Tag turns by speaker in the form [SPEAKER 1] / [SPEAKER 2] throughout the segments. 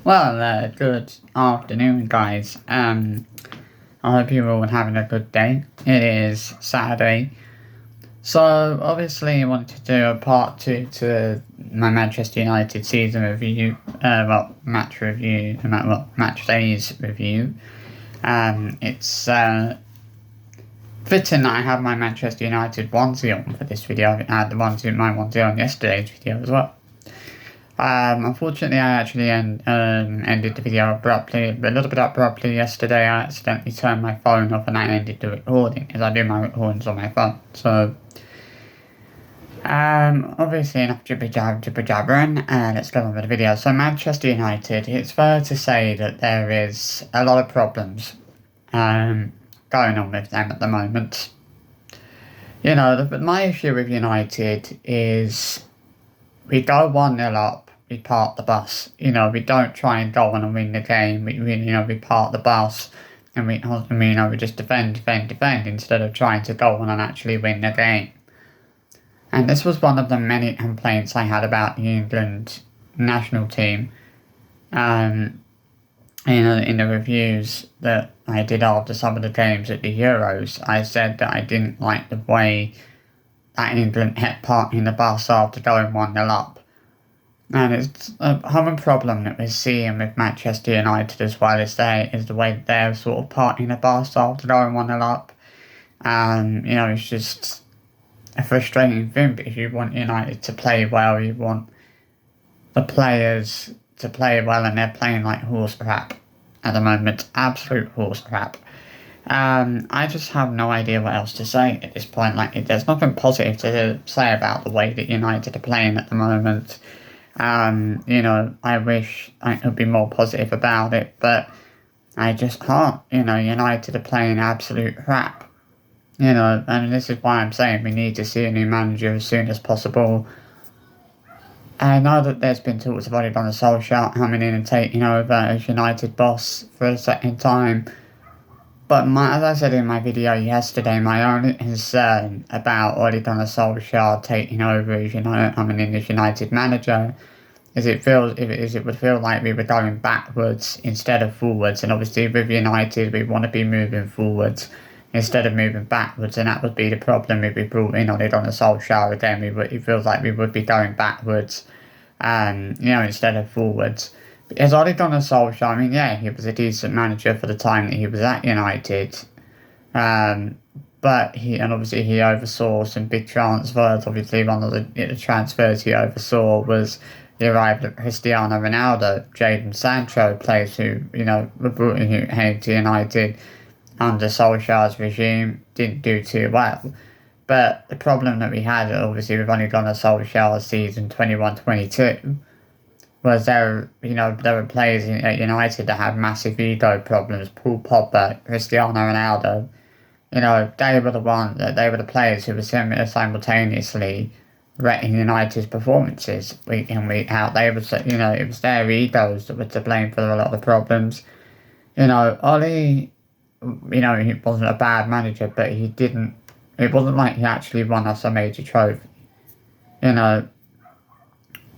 [SPEAKER 1] Good afternoon, guys. I hope you're all having a good day. It is Saturday. So, obviously, I wanted to do a part two to my Manchester United season review. Match review, match days review. It's fitting that I have my Manchester United onesie on for this video. I had my onesie on yesterday's video as well. Unfortunately, I actually ended the video a little bit abruptly yesterday. I accidentally turned my phone off and I ended the recording, as I do my recordings on my phone. So, obviously enough jibber-jabbering, let's get on with the video. So, Manchester United, it's fair to say that there is a lot of problems, going on with them at the moment. You know, my issue with United is we go 1-0 up. We park the bus. You know, we don't try and go on and win the game. We park the bus and we just defend instead of trying to go on and actually win the game. And this was one of the many complaints I had about the England national team. In the reviews that I did after some of the games at the Euros, I said that I didn't like the way that England kept parking the bus after going 1-0 up. And it's a common problem that we're seeing with Manchester United as well is the way they're sort of parking the bus after going 1-0 up. It's just a frustrating thing because you want United to play well, you want the players to play well, and they're playing like horse crap at the moment. Absolute horse crap. I just have no idea what else to say at this point. There's nothing positive to say about the way that United are playing at the moment. I wish I could be more positive about it, but I just can't. United are playing absolute crap. And this is why I'm saying we need to see a new manager as soon as possible. I know that there's been talks of Ole Gunnar Solskjaer coming in and taking over as United boss for a second time. But as I said in my video yesterday, my only concern about Ole Gunnar Solskjaer taking over as coming in as United manager is it would feel like we were going backwards instead of forwards. And obviously with United, we want to be moving forwards instead of moving backwards, and that would be the problem if we brought in Ole Gunnar Solskjaer again. It feels like we would be going backwards, instead of forwards. Because Ole Gunnar Solskjaer, he was a decent manager for the time that he was at United, but he oversaw some big transfers. Obviously, one of the transfers he oversaw was the arrival of Cristiano Ronaldo. Jadon Sancho, players who were brought in to United under Solskjaer's regime, didn't do too well. But the problem that we had, obviously, with Ole Gunnar Solskjaer's season 21-22 was there were players at United that had massive ego problems. Paul Pogba, Cristiano Ronaldo, they were the players who were simultaneously wrecking United's performances week in, week out. It was their egos that were to blame for a lot of the problems. Ole, he wasn't a bad manager, but it wasn't like he actually won us a major trophy.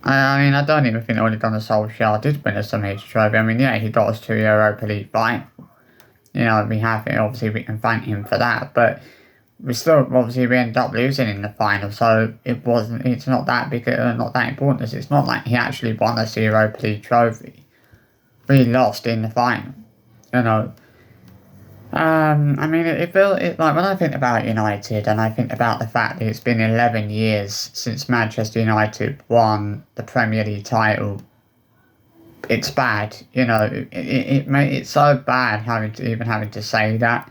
[SPEAKER 1] I don't even think Ole Gunnar Solskjaer did win us a major trophy. He got us to a Europa League final. We can thank him for that, but we ended up losing in the final, so it's not that big, not that important. It's not like he actually won us the Europa League trophy. We lost in the final, it feels like when I think about United and I think about the fact that it's been 11 years since Manchester United won the Premier League title. It's bad, it's so bad having to say that.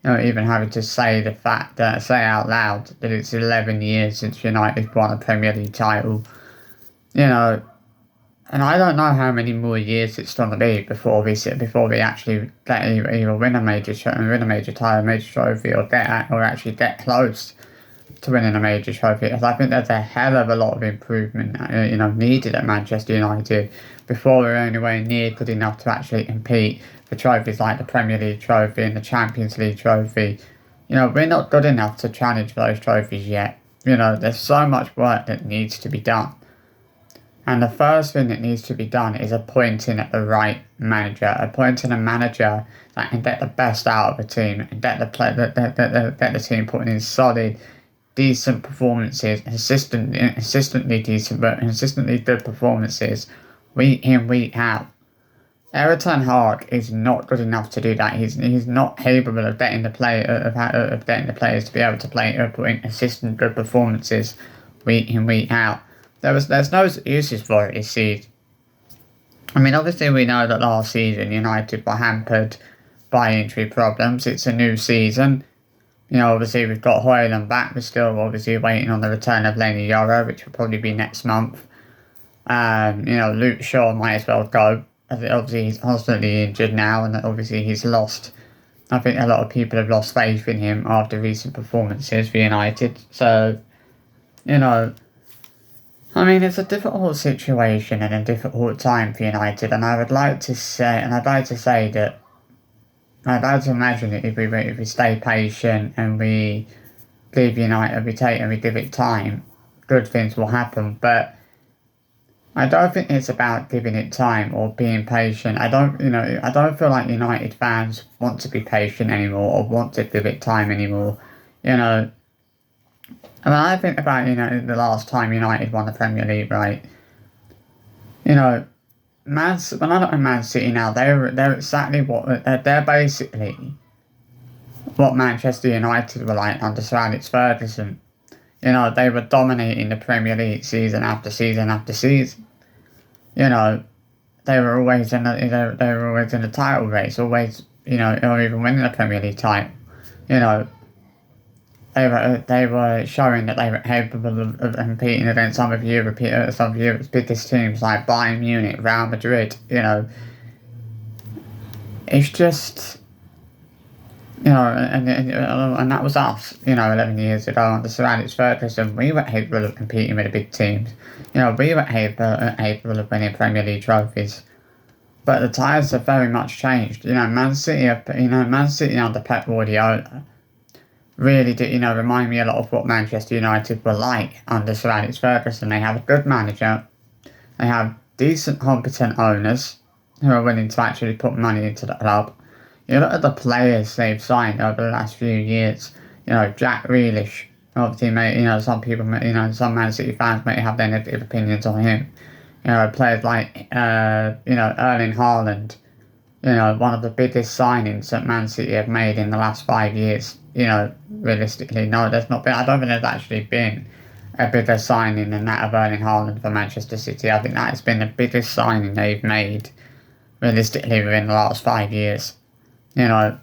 [SPEAKER 1] Even having to say say out loud that it's 11 years since United won a Premier League title. And I don't know how many more years it's going to be before we actually get either win a major title, major trophy, or actually get close to winning a major trophy. Because I think there's a hell of a lot of improvement, needed at Manchester United before we're anywhere near good enough to actually compete for trophies like the Premier League trophy and the Champions League trophy. We're not good enough to challenge for those trophies yet. There's so much work that needs to be done. And the first thing that needs to be done is appointing the right manager, appointing a manager that can get the best out of a team and get the team putting in solid, decent performances, consistently decent, but consistently good performances, week in, week out. Erik ten Hag is not good enough to do that. He's not capable of getting getting the players to be able to put in consistent good performances week in, week out. There's no excuses for it this season. I mean, obviously we know that last season United were hampered by injury problems. It's a new season. You know, obviously we've got Højlund back. We're still obviously waiting on the return of Leny Yoro, which will probably be next month. You know, Luke Shaw might as well go. Obviously he's constantly injured now, and obviously he's lost. I think a lot of people have lost faith in him after recent performances for United. So, you know, I mean, it's a difficult situation and a difficult time for United, and I'd like to say that I'd like to imagine that if we stay patient and we give United, we give it time, good things will happen. But I don't think it's about giving it time or being patient. I don't feel like United fans want to be patient anymore or want to give it time anymore. You know, and when I think about, you know, the last time United won the Premier League, right? You know, when I look at Man City now, they're exactly they're basically what Manchester United were like under Sir Alex Ferguson. You know, they were dominating the Premier League season after season after season. You know, they were always in the title race, always, you know, or even winning the Premier League title. You know, they were showing that they were capable of competing against some of Europe's biggest teams like Bayern Munich, Real Madrid. You know, it's just, you know, and that was us. You know, 11 years ago under Sir Alex Ferguson, we were capable of competing with the big teams. You know, we were capable of winning Premier League trophies. But the tides have very much changed. You know, Man City under Pep Guardiola really did, you know, remind me a lot of what Manchester United were like under Sir Alex Ferguson. They have a good manager, they have decent, competent owners who are willing to actually put money into the club. You look at the players they've signed over the last few years. You know, Jack Grealish, obviously, you know, some Man City fans may have their negative opinions on him. You know, players like, you know, Erling Haaland, you know, one of the biggest signings that Man City have made in the last 5 years. You know, realistically, no, there's not been. I don't think there's actually been a bigger signing than that of Erling Haaland for Manchester City. I think that has been the biggest signing they've made, realistically, within the last 5 years. You know,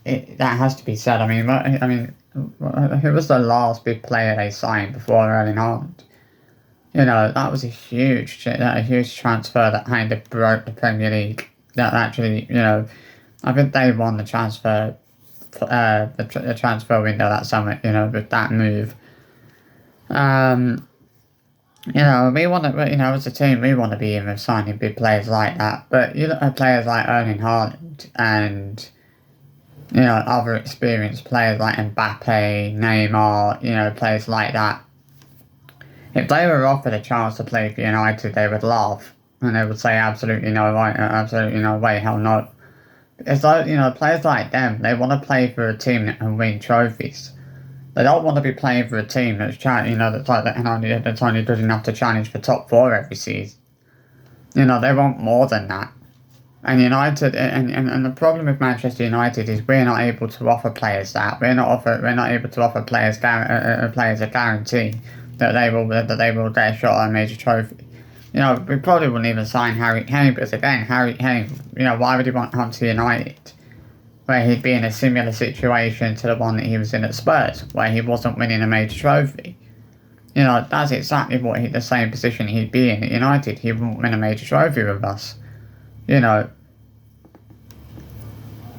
[SPEAKER 1] that has to be said. I mean, who was the last big player they signed before Erling Haaland? You know, that was a huge transfer that kind of broke the Premier League. That actually, you know, I think they won the transfer. The transfer window that summer, you know, with that move. You know, we want to, you know, as a team, we want to be in with signing big players like that. But you look at players like Erling Haaland and, you know, other experienced players like Mbappe, Neymar, you know, players like that. If they were offered a chance to play for United, they would laugh and they would say absolutely no way, hell no. It's like, you know, players like them, they want to play for a team that can win trophies. They don't want to be playing for a team that's only good enough to challenge for top 4 every season. You know, they want more than that. And United, and the problem with Manchester United is we're not able to offer players that. We're not able to offer players a guarantee that they will get a shot at a major trophy. You know, we probably wouldn't even sign Harry Kane, because again, Harry Kane, you know, why would he want to come to United? Where he'd be in a similar situation to the one that he was in at Spurs, where he wasn't winning a major trophy. You know, that's exactly the same position he'd be in at United. He wouldn't win a major trophy with us. You know,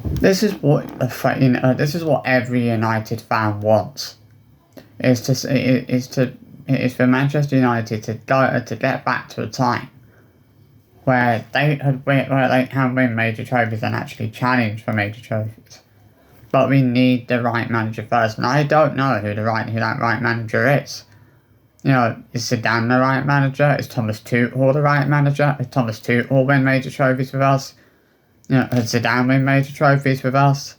[SPEAKER 1] this is what every United fan wants. Is for Manchester United to get back to a time where they can win major trophies and actually challenge for major trophies. But we need the right manager first, and I don't know who that right manager is. You know, is Zidane the right manager? Is Thomas Tuchel the right manager? Is Thomas Tuchel win major trophies with us? You know, has Zidane win major trophies with us?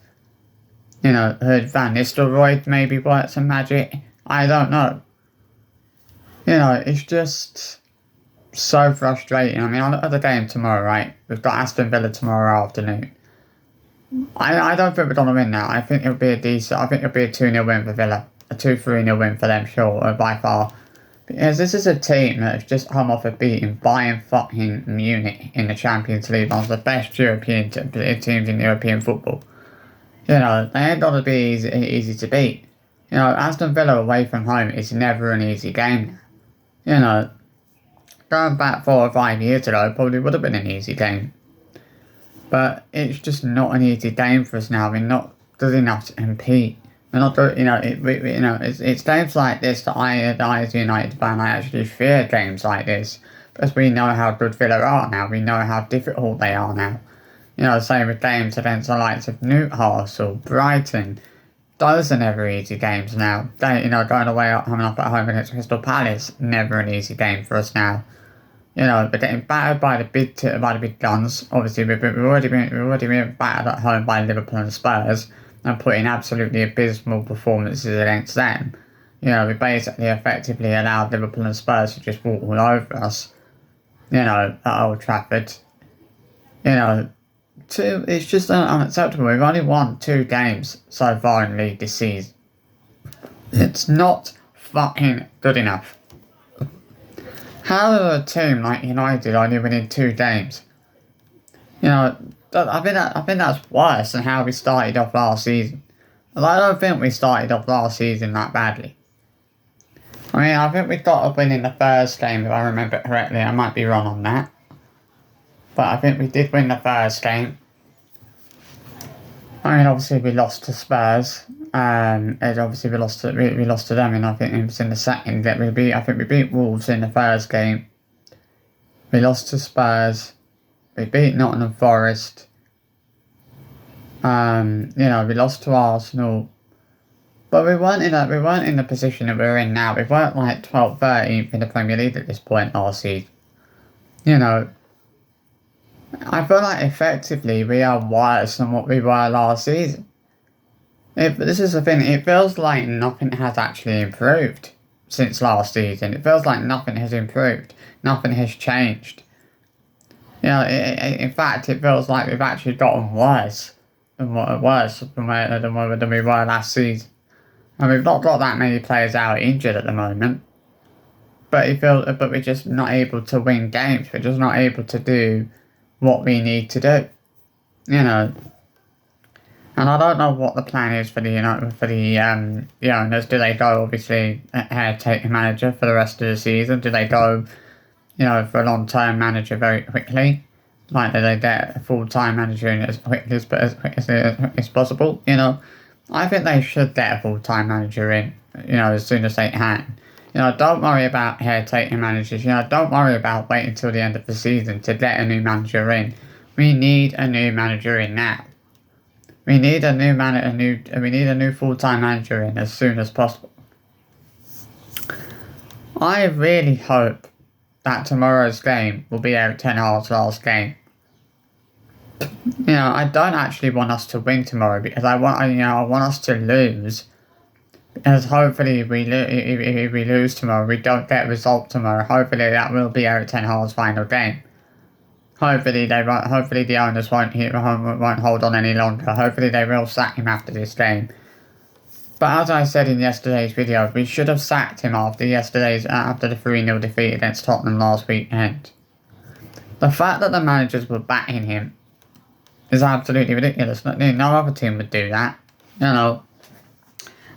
[SPEAKER 1] You know, had Van Nistelrooy maybe work some magic? I don't know. You know, it's just so frustrating. I mean, I look at the game tomorrow, right? We've got Aston Villa tomorrow afternoon. I don't think we're going to win now. I think it'll be a 2-0 win for Villa. A 2-3-0 win for them, sure, by far. Because this is a team that has just come off of beating Bayern fucking Munich in the Champions League, one of the best European teams in European football. You know, they ain't gonna be easy to beat. You know, Aston Villa away from home is never an easy game. You know, going back 4 or 5 years ago probably would have been an easy game. But it's just not an easy game for us now. We're not good enough to compete. We're not good, you know, it's games like this that I as a United fan, I actually fear games like this. Because we know how good Villa are now. We know how difficult they are now. You know, same with games against the likes of Newcastle, Brighton. Those are never easy games now. Going away, coming up at home against Crystal Palace, never an easy game for us now. You know, we're getting battered by the big guns. Obviously, we've already been battered at home by Liverpool and Spurs, and put in absolutely abysmal performances against them. You know, we basically effectively allowed Liverpool and Spurs to just walk all over us. You know, at Old Trafford. You know. It's just unacceptable. We've only won 2 games so far in the league this season. It's not fucking good enough. How are a team like United only winning 2 games? You know, I think that's worse than how we started off last season. I don't think we started off last season that badly. I mean, I think we got a win in the first game, if I remember correctly. I might be wrong on that. But I think we did win the first game. I mean, obviously we lost to Spurs. And obviously we lost to them, and I think it was in the second that we beat. I think we beat Wolves in the first game. We lost to Spurs. We beat Nottingham Forest. You know, we lost to Arsenal. But we weren't in the position that we're in now. We weren't like 12th, 13th in the Premier League at this point last season. You know, I feel like effectively we are worse than what we were last season. This is the thing, it feels like nothing has actually improved since last season. It feels like nothing has improved. Nothing has changed. You know, in fact, it feels like we've actually gotten worse than we were last season. And we've not got that many players out injured at the moment. But we're just not able to win games. We're just not able to do what we need to do. You know. And I don't know what the plan is for the owners. Do they go obviously take a manager for the rest of the season? Do they go, you know, for a long-term manager very quickly? Like, do they get a full-time manager in as quick as possible? You know, I think they should get a full-time manager in, you know, as soon as they can. You know, don't worry about caretaking managers. You know, don't worry about waiting until the end of the season to get a new manager in. We need a new manager in now. We need a new full-time manager in as soon as possible. I really hope that tomorrow's game will be Erik ten Hag's last game. You know, I don't actually want us to win tomorrow because I want us to lose. Because hopefully if we lose tomorrow, we don't get a result tomorrow. Hopefully that will be Erik ten Hag's final game. Hopefully the owners won't hold on any longer. Hopefully they will sack him after this game. But as I said in yesterday's video, we should have sacked him after the 3-0 defeat against Tottenham last weekend. The fact that the managers were backing him is absolutely ridiculous. No other team would do that. You know.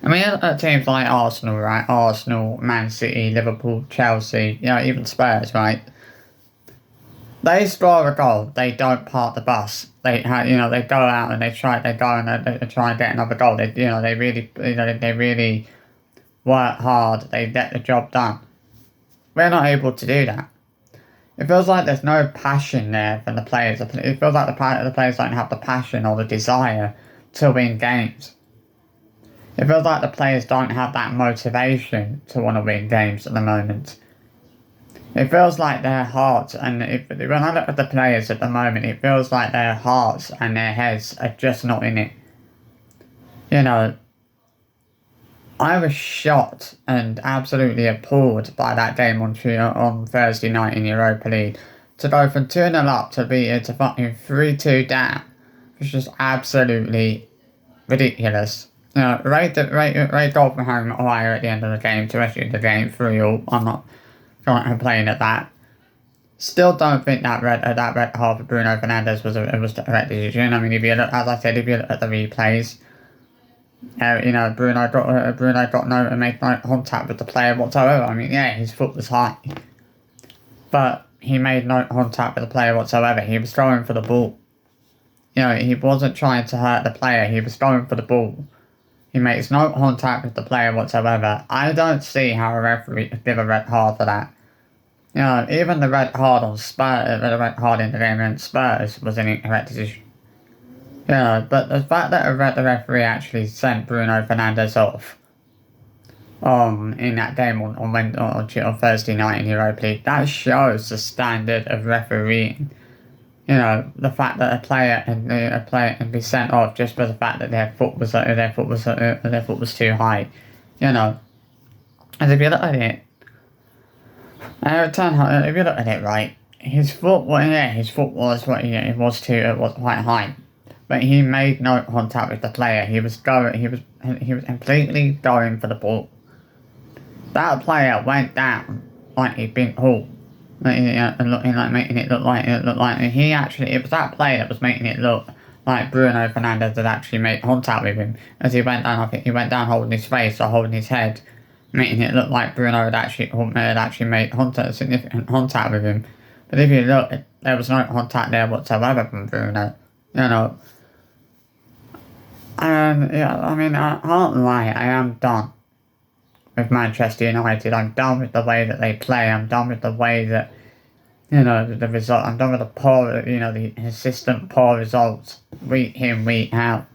[SPEAKER 1] I mean, teams like Arsenal, right? Arsenal, Man City, Liverpool, Chelsea, you know, even Spurs, right? They score a goal, they don't park the bus. They go out and they try and get another goal. They really work hard. They get the job done. We're not able to do that. It feels like there's no passion there for the players. It feels like the players don't have the passion or the desire to win games. It feels like the players don't have that motivation to want to win games at the moment. It feels like their hearts, and when I look at the players at the moment, it feels like their hearts and their heads are just not in it. You know, I was shocked and absolutely appalled by that game on Thursday night in Europa League. To go from 2-0 up to fucking 3-2 down was just absolutely ridiculous. You know, Ray goal from home higher at the end of the game to rescue the game 3-all. I'm not going to complain at that. Still don't think that red card for Bruno Fernandes was the correct decision. I mean, if you look, as I said, if you look at the replays, you know, Bruno got no made no contact with the player whatsoever. I mean, yeah, his foot was high, but he made no contact with the player whatsoever. He was going for the ball. You know, he wasn't trying to hurt the player. He was going for the ball. He makes no contact with the player whatsoever. I don't see how a referee could give a red card for that. You know, even the red card on Spurs, the red card in the game against Spurs was an incorrect decision. Yeah, but the fact that the referee actually sent Bruno Fernandes off in that game on Thursday night in Europa League, that shows the standard of refereeing. You know, the fact that a player can be sent off just for the fact that their foot was too high. You know, and if you look at it, if you look at it right, his foot was quite high. But he made no contact with the player. He was completely going for the ball. That player went down like he'd been hauled, making it look like it was that player that was making it look like Bruno Fernandes had actually made contact with him as he went down. I think he went down holding his face or holding his head, making it look like Bruno had actually made significant contact with him. But if you look, there was no contact there whatsoever from Bruno. You know. Yeah, I mean, I can't lie, I am done with Manchester United. I'm done with the way that they play. I'm done with the way that, you know, the result. I'm done with the consistent poor results, week in, week out.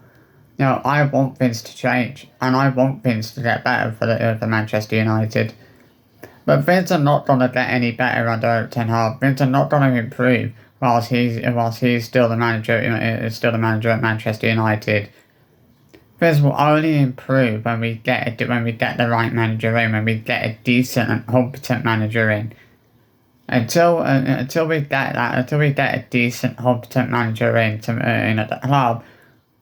[SPEAKER 1] You know, I want things to change, and I want things to get better for Manchester United. But things are not going to get any better under Erik ten Hag. Things are not going to improve whilst he's still the manager. At Manchester United. Things will only improve when we get the right manager in, when we get a decent and competent manager in. Until we get a decent, competent manager in at the club,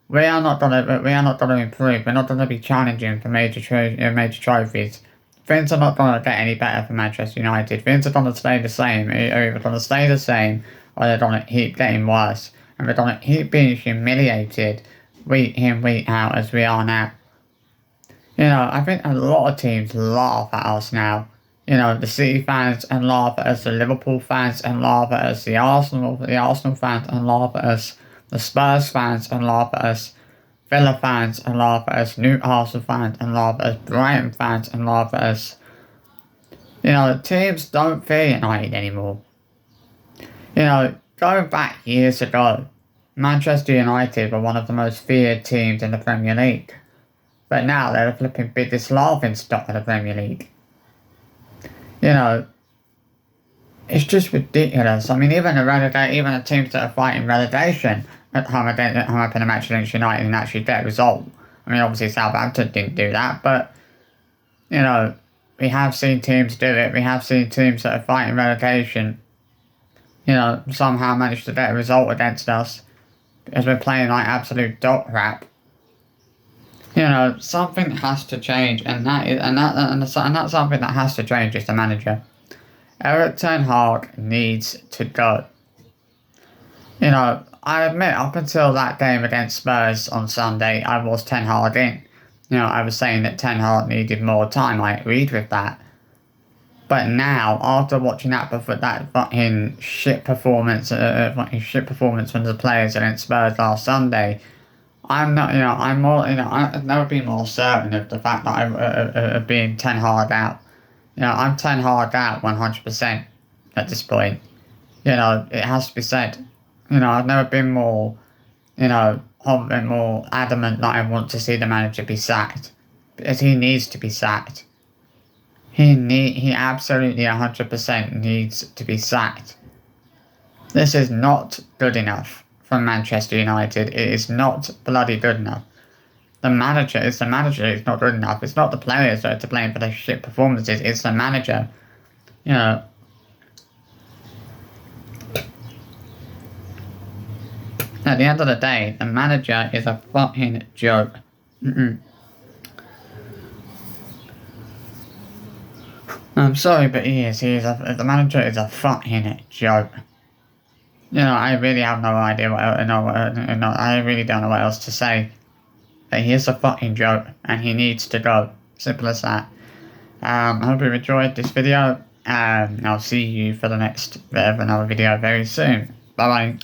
[SPEAKER 1] we are not gonna improve. We're not gonna be challenging for major trophies. Things are not gonna get any better for Manchester United. Things are gonna stay the same. They're either gonna stay the same, or they're gonna keep getting worse, and we're gonna keep being humiliated week in, week out as we are now. You know, I think a lot of teams laugh at us now. You know, the City fans and laugh at us, the Liverpool fans and laugh at us, the Arsenal fans and laugh at us, the Spurs fans and laugh at us, Villa fans and laugh at us, Newcastle fans and laugh at us, Brighton fans and laugh at us. You know, teams don't fear United anymore. You know, going back years ago, Manchester United were one of the most feared teams in the Premier League. But now they're the flipping biggest laughing stock in the Premier League. You know, it's just ridiculous. I mean, even the teams that are fighting relegation at home in a match against United and actually get a result. I mean, obviously Southampton didn't do that, but, you know, we have seen teams do it. We have seen teams that are fighting relegation, you know, somehow manage to get a result against us. Because we're playing like absolute dog crap. You know, something has to change, and that's something that has to change is the manager. Erik ten Hag needs to go. You know, I admit up until that game against Spurs on Sunday, I was ten Hag in. You know, I was saying that ten Hag needed more time. I agreed with that. But now, after watching that fucking shit performance from the players against Spurs last Sunday, I've never been more certain of the fact that of being ten Hag out. You know, I'm ten Hag out 100% at this point. You know, it has to be said. You know, I've never been more, more adamant that I want to see the manager be sacked. Because he needs to be sacked. He absolutely 100% needs to be sacked. This is not good enough from Manchester United. It is not bloody good enough. The manager is not good enough. It's not the players that are to blame for their shit performances. It's the manager. You know. At the end of the day, the manager is a fucking joke. I'm sorry, but he is. The manager is a fucking joke. You know, I really have no idea I really don't know what else to say. But he is a fucking joke, and he needs to go. Simple as that. I hope you enjoyed this video, and I'll see you for the next bit of another video very soon. Bye bye.